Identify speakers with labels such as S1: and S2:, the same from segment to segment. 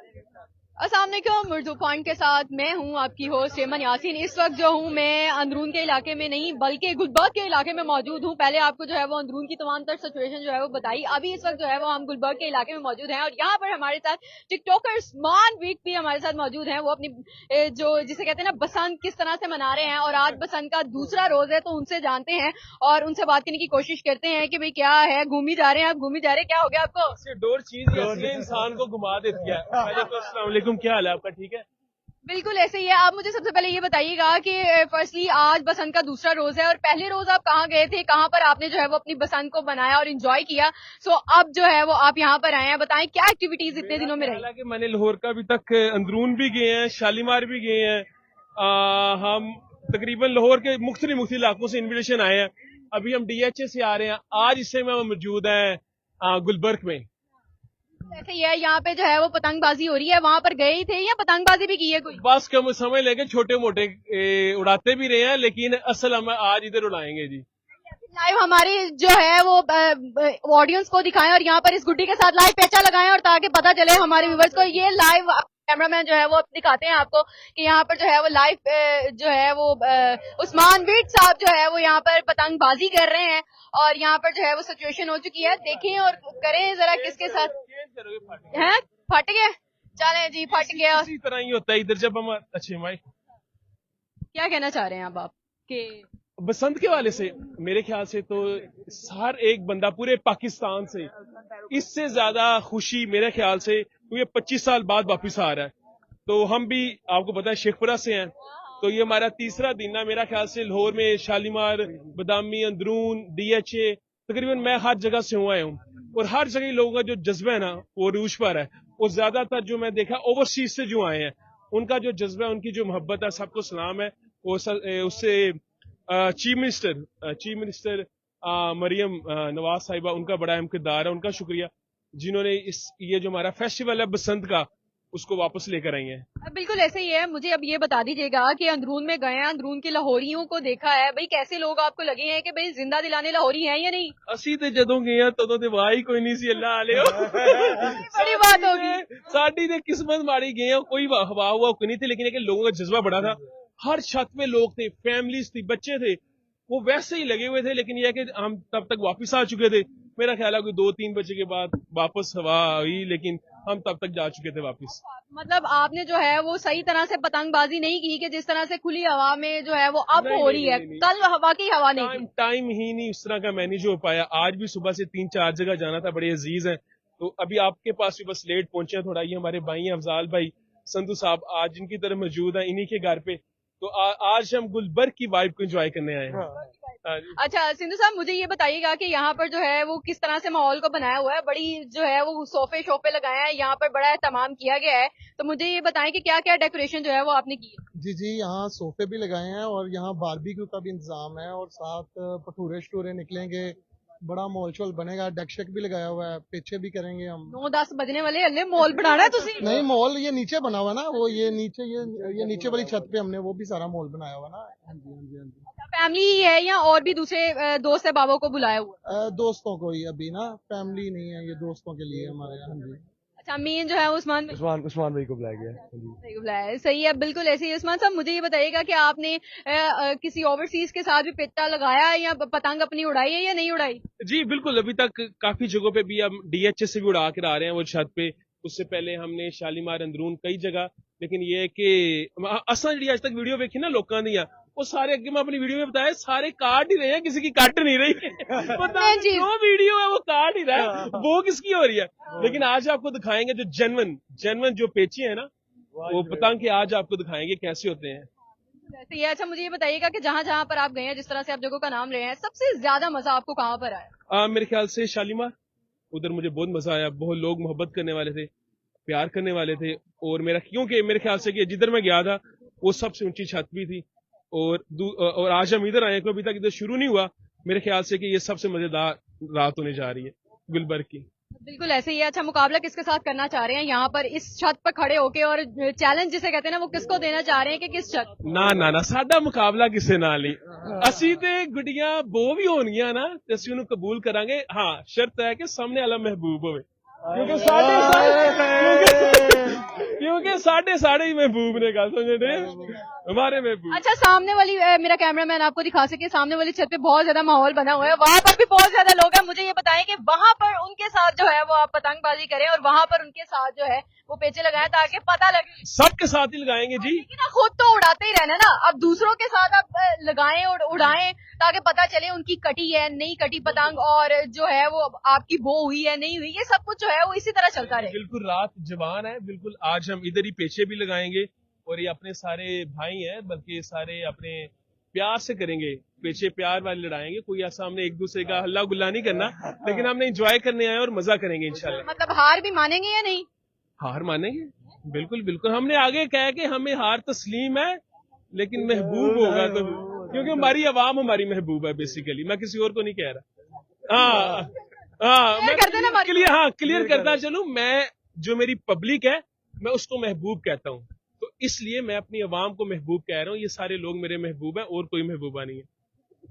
S1: अस्सलाम वालेकुम, उर्दू पॉइंट के साथ मैं हूं आपकी होस्ट एमन यासीन। इस वक्त जो हूं मैं अंदरून के इलाके में नहीं बल्कि गुलबर्ग के इलाके में मौजूद हूं। पहले आपको जो है वो अंदरून की तमाम तर सिचुएशन जो है वो बताई। अभी इस वक्त जो है वो हम गुलबर्ग के इलाके में मौजूद हैं और यहाँ पर हमारे साथ टिकटॉकर उस्मान वीक भी हमारे साथ मौजूद हैं। वो अपनी जो जिसे कहते हैं ना बसंत किस तरह से मना रहे हैं और आज बसंत का दूसरा रोज है, तो उनसे जानते हैं और उनसे बात करने की कोशिश करते हैं कि भाई क्या है, घूमी जा रहे हैं आप, घूमी जा रहे हैं, क्या हो गया आपको?
S2: डोर चीज असली इंसान को घुमा देती है। पहले तो अस्सलाम वालेकुम, क्या हाल है आपका? ठीक है,
S1: बिल्कुल ऐसे ही है। आप मुझे सबसे पहले ये बताइएगा कि फर्स्टली आज बसंत का दूसरा रोज है और पहले रोज आप कहाँ गए थे, कहाँ पर आपने जो है वो अपनी बसंत को बनाया और एंजॉय किया। सो अब जो है वो आप यहाँ पर आए हैं, बताएं क्या एक्टिविटीज इतने दिनों में रही?
S2: हालांकि मैंने लाहौर का अभी तक अंदरून भी गए हैं, शालीमार भी गए हैं। हम तकरीबन लाहौर के मुख्तलिफ इलाकों से इन्विटेशन आए हैं। अभी हम DHA से आ रहे हैं। आज इससे में मौजूद हैं गुलबर्ग में।
S1: ऐसे ही है, यहाँ पे जो है वो पतंगबाजी हो रही है, वहाँ पर गए ही थे या पतंगबाजी भी की है कोई?
S2: बस कम समझ लेके छोटे मोटे उड़ाते भी रहे हैं, लेकिन असल हम आज इधर उड़ाएंगे जी।
S1: लाइव हमारी जो है वो ऑडियंस को दिखाएं और यहाँ पर इस गुड्डी के साथ लाइव पेचा लगाएं और ताकि पता चले हमारे व्यूवर्स को। ये लाइव कैमरामैन जो है वो दिखाते हैं आपको कि यहाँ पर जो है वो लाइव जो है वो उस्मान वीट साहब जो है वो यहाँ पर पतंगबाजी कर रहे हैं और यहाँ पर जो है वो सिचुएशन हो चुकी है। देखें और करें जरा किसके साथ है। फट गया, चले जी, फट गया।
S2: इसी तरह ही होता है इधर जब हम अच्छे भाई।
S1: क्या कहना चाह रहे हैं अब आप कि
S2: बसंत के वाले से मेरे ख्याल से तो हर एक बंदा पूरे पाकिस्तान से इससे ज्यादा खुशी मेरे ख्याल से ये 25 साल बाद वापस आ रहा है। तो हम भी आपको पता है शेखपुरा से हैं, तो ये हमारा तीसरा दिन है। मेरा ख्याल से लाहौर में शालीमार, बदामी, अंदरून, DHA तकरीबन मैं हर जगह से हुआ हूँ और हर जगह लोगों का जो जज्बा है ना वो रूश पर है। और ज्यादातर जो मैं देखा ओवरसीज से जो आए हैं उनका जो जज्बा है, उनकी जो मोहब्बत है, सबको सलाम है। उससे चीफ मिनिस्टर मरियम नवाज साहिबा, उनका बड़ा अहम किरदार है, उनका शुक्रिया जिन्होंने ये जो हमारा फेस्टिवल है बसंत का उसको वापस लेकर आई हैं।
S1: बिल्कुल ऐसे ही है। मुझे अब ये बता दीजिएगा कि अंदरून में गए हैं, अंदरून के लाहौरियों को देखा है, भाई कैसे लोग आपको लगे हैं कि भाई जिंदा दिलाने लाहौरी हैं या नहीं?
S2: ਅਸੀਂ ਤੇ ਜਦੋਂ ਗਏ ਆ ਤਦੋਂ ਤੇ ਵਾਹ ਹੀ ਕੋਈ ਨਹੀਂ ਸੀ, ਅੱਲਾ ਆਲਿਓ
S1: बड़ी बात होगी।
S2: साड़ी ने किस्मत मारी गए हैं, कोई हवा हुआ कोई नहीं थे, लेकिन एक लोगों का जज्बा बड़ा था। हर छत पे लोग थे, फैमिलीज थी, बच्चे थे, वो वैसे ही लगे हुए थे। लेकिन यह कि हम तब तक वापस आ चुके थे। मेरा ख्याल है कोई 2-3 बजे के बाद वापस हवा हुई, लेकिन हम तब तक जा चुके थे वापस।
S1: मतलब आपने जो है वो सही तरह से पतंगबाजी नहीं की कि जिस तरह से खुली हवा में जो है वो अब
S2: नहीं,
S1: हो रही है।
S2: नहीं।
S1: कल हवा की हवा नहीं थी।
S2: टाइम ही नहीं उस तरह का मैनेज हो पाया। आज भी सुबह से 3-4 जगह जाना था, बड़े अजीज हैं, तो अभी आपके पास भी बस लेट पहुंचे हैं थोड़ा। ये हमारे भाई हैं अफजाल भाई, संधू साहब, आज इनकी तरफ मौजूद है, इन्हीं के घर पे। तो आज हम गुलबर्ग की वाइब को एंजॉय करने आए हैं।
S1: अच्छा सिंधु साहब, मुझे ये बताइएगा कि यहाँ पर जो है वो किस तरह से माहौल को बनाया हुआ है। बड़ी जो है वो सोफे शोफे लगाए हैं, यहाँ पर बड़ा एहतमाम किया गया है, तो मुझे ये बताएं कि क्या क्या डेकोरेशन जो है वो आपने की है?
S3: जी, यहाँ सोफे भी लगाए हैं और यहाँ बारबेक्यू का भी इंतजाम है और साथ भटूरे शटूरे निकलेंगे, बड़ा मॉल शॉल बनेगा, डेक शेक भी लगाया हुआ है, पीछे भी करेंगे हम।
S1: 9-10 बजने वाले हल्ले मॉल बनाना है तुसी?
S3: नहीं, मॉल ये नीचे बना हुआ ना, वो ये नीचे वाली छत पे हमने वो भी सारा मॉल बनाया हुआ ना। हाँ जी।
S1: फैमिली है या और भी दूसरे दोस्त है बाबा को बुलाया हुआ?
S3: दोस्तों को ही अभी ना, फैमिली नहीं है, ये दोस्तों के लिए हमारे। हाँ जी।
S1: अच्छा, मेन जो है उस्मान
S4: उस्मान भाई को बुलाया गया है।
S1: भाई को बुलाया है, सही है। बिल्कुल ऐसे ही। उस्मान साहब, मुझे ये बताइएगा कि आपने किसी ओवरसीज के साथ भी पेटा लगाया है या पतंग अपनी उड़ाई है या नहीं उड़ाई?
S2: जी बिल्कुल, अभी तक काफी जगहों पे भी हम DHA से भी उड़ा कर आ रहे हैं वो छत पे। उससे पहले हमने शालीमार, अंदरून, कई जगह। लेकिन ये है कि असा जी आज तक वीडियो देखी ना लोगों दी, वो सारे अगे मैं अपनी वीडियो में बताया, सारे काट ही रहे हैं, किसी की कट नहीं रही। जो वीडियो है वो काट ही रहा है, वो किसकी हो रही है। लेकिन आज आपको दिखाएंगे जो जेन्युइन जो पेची है ना, वो पतंग के आज आपको दिखाएंगे कैसे होते हैं।
S1: ऐसे ही। अच्छा, मुझे ये बताइएगा कि जहाँ जहाँ पर आप गए हैं, जिस तरह से आप जगहों का नाम ले हैं, सबसे ज्यादा मजा आपको कहाँ पर आया?
S2: मेरे ख्याल से शालीमार, उधर मुझे बहुत मजा आया। बहुत लोग मोहब्बत करने वाले थे, प्यार करने वाले थे। और क्योंकि मेरे ख्याल से कि जिधर मैं गया था वो सबसे ऊंची छत भी थी। और आज हम इधर आए, अभी तक इधर शुरू नहीं हुआ। मेरे ख्याल से कि ये सबसे मजेदार रात होने जा रही है गुलबर्ग की।
S1: बिल्कुल ऐसे ही है। अच्छा, मुकाबला किसके साथ करना चाह रहे हैं यहाँ पर इस छत पर खड़े होके, और चैलेंज जिसे कहते हैं ना वो किसको देना चाह रहे हैं कि किस छत?
S2: ना साडा मुकाबला किसे नाल ही। ਅਸੀਂ ਤੇ ਗੁੱਡੀਆਂ ਬੋ ਵੀ ਹੋਣਗੀਆਂ ਨਾ ਤੇ ਅਸੀਂ ਉਹਨੂੰ ਕਬੂਲ ਕਰਾਂਗੇ। ਹਾਂ, ਸ਼ਰਤ ਹੈ ਕਿ ਸਾਹਮਣੇ ਵਾਲਾ ਮਹਿਬੂਬ ਹੋਵੇ, ਕਿਉਂਕਿ ਸਾਡੇ साढ़े ही महबूब ने कहा, समझे हमारे महबूब।
S1: अच्छा, सामने वाली मेरा कैमरामैन आपको दिखा सके, सामने वाली छत पे बहुत ज्यादा माहौल बना हुआ है, वहाँ पर भी बहुत ज्यादा लोग हैं। मुझे ये बताएं कि वहाँ पर उनके साथ जो है वो आप पतंगबाजी करें और वहाँ पर उनके साथ जो है वो पेचे लगाएं ताकि पता लगे।
S2: सबके साथ ही लगाएंगे जी।
S1: लेकिन आप खुद तो उड़ाते ही रहना ना, अब दूसरों के साथ आप लगाएं और उड़ाएं ताकि पता चले उनकी कटी है नहीं कटी पतंग, और जो है वो आपकी बो हुई है नहीं हुई, ये सब कुछ जो है वो इसी तरह चलता रहे।
S2: बिल्कुल रात जवान है, बिल्कुल आज हम इधर ही पेचे भी लगाएंगे और ये अपने सारे भाई हैं, बल्कि सारे अपने प्यार से करेंगे पेचे, प्यार वाले लड़ाएंगे। कोई ऐसा हमने एक दूसरे का हल्ला गुल्ला नहीं करना, लेकिन हमने एंजॉय करने आए और मजा करेंगे इंशाल्लाह।
S1: मतलब हार भी मानेंगे या नहीं?
S2: हार मानेंगे, बिल्कुल बिल्कुल। हमने आगे कहा कि हमें हार तस्लीम है, लेकिन महबूब होगा तो, क्योंकि हमारी आवाम हमारी महबूब है बेसिकली, मैं किसी और को नहीं कह रहा। मैं क्लियर करता चलूं, मैं जो मेरी पब्लिक है मैं उसको महबूब कहता हूं, तो इसलिए मैं अपनी आवाम को महबूब कह रहा हूं। ये सारे लोग मेरे महबूब हैं और कोई महबूबा नहीं है।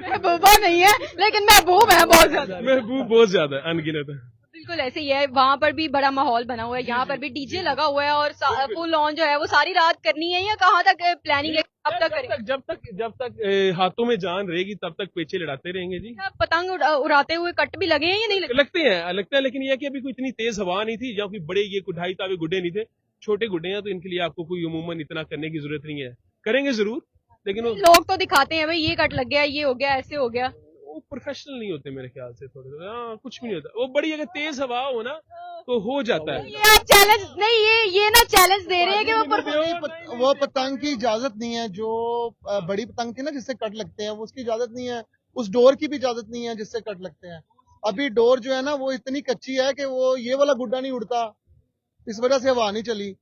S1: महबूबा नहीं है लेकिन महबूब है बहुत ज्यादा,
S2: महबूब बहुत ज्यादा अनगिनत है।
S1: बिल्कुल ऐसे ही है। वहाँ पर भी बड़ा माहौल बना हुआ है, यहाँ पर भी डीजे लगा हुआ है और फुल ऑन जो है वो सारी रात करनी है या कहाँ तक प्लानिंग है, कब तक करें?
S2: जब तक हाथों में जान रहेगी तब तक पेचे लड़ाते रहेंगे जी।
S1: पतंग उड़ाते हुए कट भी लगे हैं या नहीं
S2: लगते हैं, लेकिन ये कि अभी कोई इतनी तेज हवा नहीं थी, या कोई बड़े ये ढाई तावे गुड्डे नहीं थे, छोटे गुड्डे हैं, तो इनके लिए आपको कोई उमूमन इतना करने की जरूरत नहीं है। करेंगे जरूर, लेकिन
S1: लोग तो दिखाते हैं भाई ये कट लग गया, ये हो गया, ऐसे हो गया।
S2: वो प्रोफेशनल नहीं होते मेरे ख्याल से, थोड़े कुछ भी नहीं होता। वो बड़ी अगर तेज हवा हो ना तो हो जाता है।
S1: ये आप चैलेंज नहीं, ये ना चैलेंज दे रहे हैं कि
S3: वो पतंग की इजाजत नहीं है, जो बड़ी पतंग थी ना जिससे कट लगते हैं, वो उसकी इजाजत नहीं है। उस डोर की भी इजाजत नहीं है जिससे कट लगते हैं। अभी डोर जो है ना वो इतनी कच्ची है कि वो ये वाला गुड्डा नहीं उड़ता, इस वजह से हवा नहीं चली।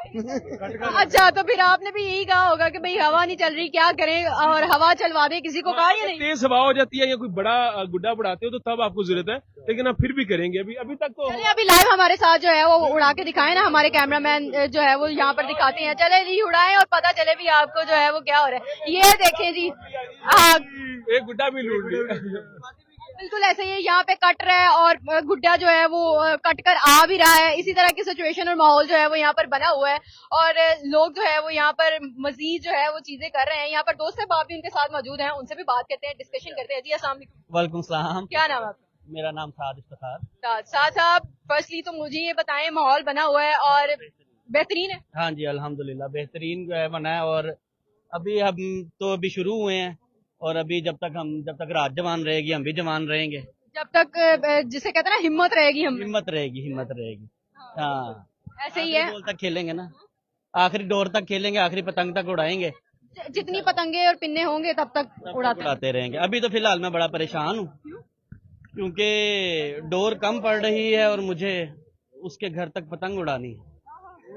S1: अच्छा, तो फिर आपने भी यही कहा होगा कि भाई हवा नहीं चल रही, क्या करें, और हवा चलवा दे, किसी को कहा या नहीं?
S2: तेज हवा हो जाती है या कोई बड़ा गुड्डा बढ़ाते हो तो तब आपको जरूरत है, लेकिन आप फिर भी करेंगे। अभी तक तो
S1: चलिए अभी लाइव हमारे साथ जो है वो उड़ा के दिखाए ना, हमारे कैमरामैन जो है वो यहाँ पर दिखाते हैं। चले जी उड़ाएं और पता चले भी आपको जो है वो क्या हो रहा है। ये देखें जी,
S2: एक गुड्डा भी लूट लिया।
S1: बिल्कुल ऐसे ही यहाँ पे कट रहा है और गुड्डा जो है वो कट कर आ भी रहा है। इसी तरह की सिचुएशन और माहौल जो है वो यहाँ पर बना हुआ है और लोग जो है वो यहाँ पर मजीद जो है वो चीजें कर रहे हैं। यहाँ पर दोस्त बाप भी उनके साथ मौजूद हैं, उनसे भी बात करते हैं, डिस्कशन करते हैं। जी अस्सलाम वालेकुम।
S5: वालेकुम सलाम।
S1: क्या नाम है आपका?
S5: मेरा नाम साद इफ्तिखार।
S1: साहब, फर्स्टली तो मुझे ये बताएं, माहौल बना हुआ है और बेहतरीन है?
S5: हाँ जी अल्हम्दुलिल्लाह बेहतरीन बना है, और अभी हम तो अभी शुरू हुए हैं, और अभी जब तक रात जवान रहेगी हम भी जवान रहेंगे,
S1: जब तक जिसे कहते हैं ना हिम्मत रहेगी, हम
S5: हिम्मत रहेगी। हाँ
S1: ऐसे ही है,
S5: डोर तक खेलेंगे ना, आखिरी डोर तक खेलेंगे, आखिरी पतंग तक उड़ाएंगे,
S1: जितनी पतंगे और पिन्ने होंगे तब तक
S5: उड़ाते रहेंगे। अभी तो फिलहाल मैं बड़ा परेशान हूँ क्योंकि डोर कम पड़ रही है और मुझे उसके घर तक पतंग उड़ानी है।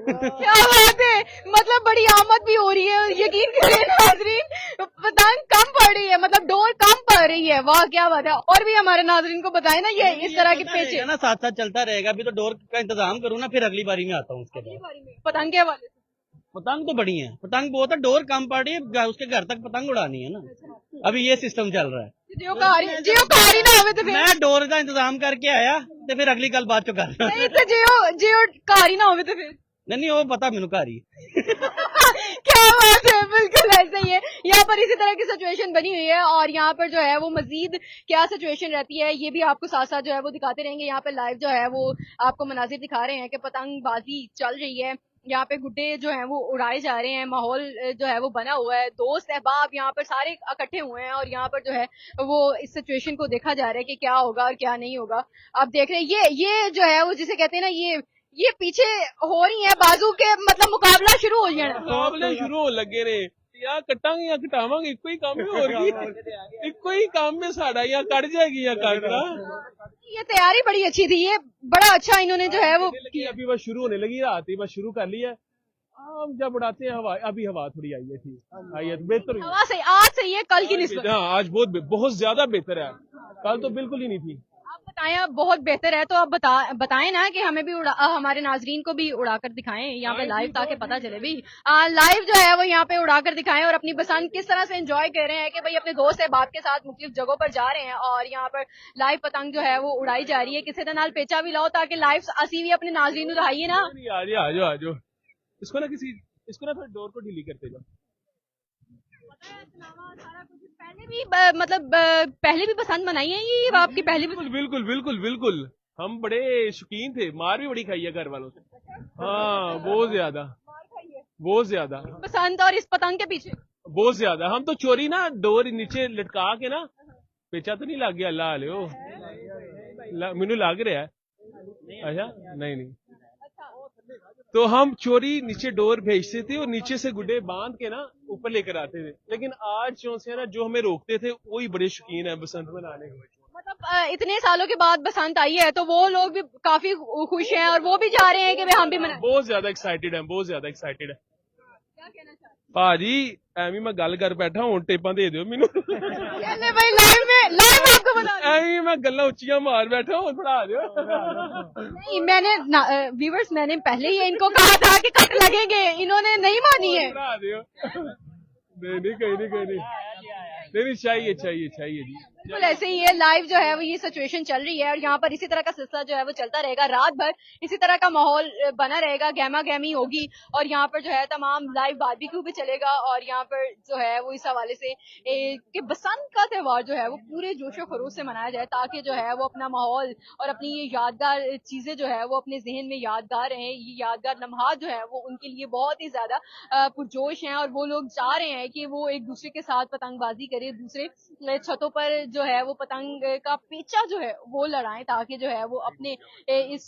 S1: क्या बात है, मतलब बड़ी आमद भी हो रही है, यकीन करें नाजरीन, पतंग कम पड़ रही है, मतलब डोर कम पड़ रही है। वाह क्या बात है। और भी हमारे नाजरीन को बताएं ना ये इस तरह के पेचे
S5: ना साथ साथ चलता रहेगा। अभी तो डोर का इंतजाम करूँ ना, फिर अगली बारी में आता हूँ उसके बाद।
S1: पतंग के हवाले से
S5: पतंग तो बड़ी है, पतंग बहुत है, डोर कम पड़ रही है, उसके घर तक पतंग उड़ानी है ना। अभी ये सिस्टम चल रहा है।
S1: जियो कारी ना होवे तो फिर
S5: मैं डोर का इंतजाम करके आया तो फिर अगली गल बात चो कर
S1: नहीं तो जियो कारी ना होवे तो फिर
S5: नहीं वो पता मैनू कारी
S1: क्या बात है, बिल्कुल ऐसे ही है। यहाँ पर इसी तरह की सिचुएशन बनी हुई है और यहाँ पर जो है वो मजीद क्या सिचुएशन रहती है ये भी आपको साथ साथ जो है वो दिखाते रहेंगे। यहाँ पे लाइव जो है वो आपको मनाजिर दिखा रहे हैं कि पतंगबाजी चल रही है, यहाँ पे गुड्डे जो हैं वो उड़ाए जा रहे हैं, माहौल जो है वो बना हुआ है, दोस्त अहबाब यहाँ पर सारे इकट्ठे हुए हैं और यहाँ पर जो है वो इस सिचुएशन को देखा जा रहा है कि क्या होगा और क्या नहीं होगा। आप देख रहे हैं ये जो है वो जिसे कहते हैं ना ये पीछे हो रही है बाजू के, मतलब मुकाबला शुरू हो जाना,
S2: मुकाबले शुरू हो लगे ने या कटांगे या कटावांगे, इको ही काम में हो रही है, इको ही काम में साड़ा या कट जाएगी या काटना।
S1: ये तैयारी बड़ी अच्छी थी, ये बड़ा अच्छा इन्होंने जो है वो
S2: अभी बस शुरू होने लगी, रात ही बस शुरू कर ली है। जब उड़ाते हैं हवा, अभी हवा थोड़ी आई है, ठीक आई है, बेहतर
S1: हवा सही, आज सही है, कल की निस्बत।
S2: हाँ आज बहुत ज्यादा बेहतर है, कल तो बिल्कुल ही नहीं थी।
S1: बताएं बहुत बेहतर है, तो आप बताएं ना कि हमें भी हमारे नाजरीन को भी उड़ाकर दिखाएं यहाँ पे लाइव, ताकि पता चले भी लाइव जो है वो यहाँ पे उड़ाकर दिखाएं और अपनी पसंद किस तरह से एंजॉय कर रहे हैं कि भाई अपने दोस्त बाप के साथ मुख्तलिफ जगहों पर जा रहे हैं और यहाँ पर लाइव पतंग जो है वो उड़ाई जा रही है। किसी तरह पेचा भी लाओ ताकि लाइव असी भी अपने नाजरीन उड़ाइए ना।
S2: आ जाओ इसको ना थोड़ा डोर को ढीली करते जाओ।
S1: पहले भी पसंद बनाई है ये आपकी पहले भी?
S2: बिल्कुल बिल्कुल बिल्कुल, हम बड़े शौकीन थे, मार भी बड़ी खाई है घर वालों से। हाँ बहुत ज्यादा
S1: पसंद और इस पतंग के पीछे
S2: बहुत ज्यादा। हम तो चोरी ना डोर नीचे लटका के ना, पेचा तो नहीं लग गया अल्लाह वाले हो, मैनू लग रहा है। अच्छा नहीं, तो हम चोरी नीचे डोर भेजते थे और नीचे से गुड्डे बांध के ना ऊपर लेकर आते थे। लेकिन आज जो से ना जो हमें रोकते थे वही बड़े शौकीन है बसंत मनाने के।
S1: मतलब इतने सालों के बाद बसंत आई है तो वो लोग भी काफी खुश हैं और वो भी चाह रहे हैं कि हम भी मनाएं।
S2: बहुत ज्यादा एक्साइटेड है, बहुत ज्यादा एक्साइटेड है।
S1: क्या कहना चाहते
S2: भाजी ਐਵੇਂ ਮੈਂ ਗੱਲ ਕਰ ਬੈਠਾ, ਹੁਣ ਟੇਪਾਂ ਦੇ ਦਿਓ ਮੈਨੂੰ।
S1: हैं भाई लाइव आपको बता
S2: ਐਵੇਂ ਮੈਂ ਗੱਲਾਂ ਉੱਚੀਆਂ ਮਾਰ ਬੈਠਾ, ਹੁਣ ਪੜਾ ਦਿਓ।
S1: नहीं मैंने व्यूवर्स मैंने पहले ही इनको कहा था कि कट लगेंगे, इन्होंने नहीं मानी है।
S2: पड़ा दियो। नहीं कहीं नहीं, चाहिए जी।
S1: बिल्कुल ऐसे ही है, लाइव जो है वो ये सिचुएशन चल रही है और यहाँ पर इसी तरह का सिलसिला जो है वो चलता रहेगा, रात भर इसी तरह का माहौल बना रहेगा, गहमा गहमी होगी और यहाँ पर जो है तमाम लाइव बारबेक्यू भी चलेगा। और यहाँ पर जो है वो इस हवाले से कि बसंत का त्योहार जो है वो पूरे जोशो खरोश से मनाया जाए ताकि जो है वो अपना माहौल और अपनी ये यादगार चीजें जो है वो अपने जहन में यादगार रहें। ये यादगार लम्हात जो है वो उनके लिए बहुत ही ज्यादा पुरजोश हैं और वो लोग चाह रहे हैं कि वो एक दूसरे के साथ पतंगबाजी करें, दूसरे छतों पर जो है वो पतंग का पेचा जो है वो लड़ाएं ताकि जो है वो अपने इस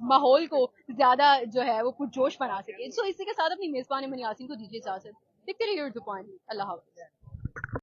S1: माहौल को ज्यादा जो है वो पुरजोश बना सके। सो इसी के साथ अपनी मेजबान यासीन को दीजिए इजाजत। देखते रहिए उर्दू पॉइंट। अल्लाह हाफ़िज़।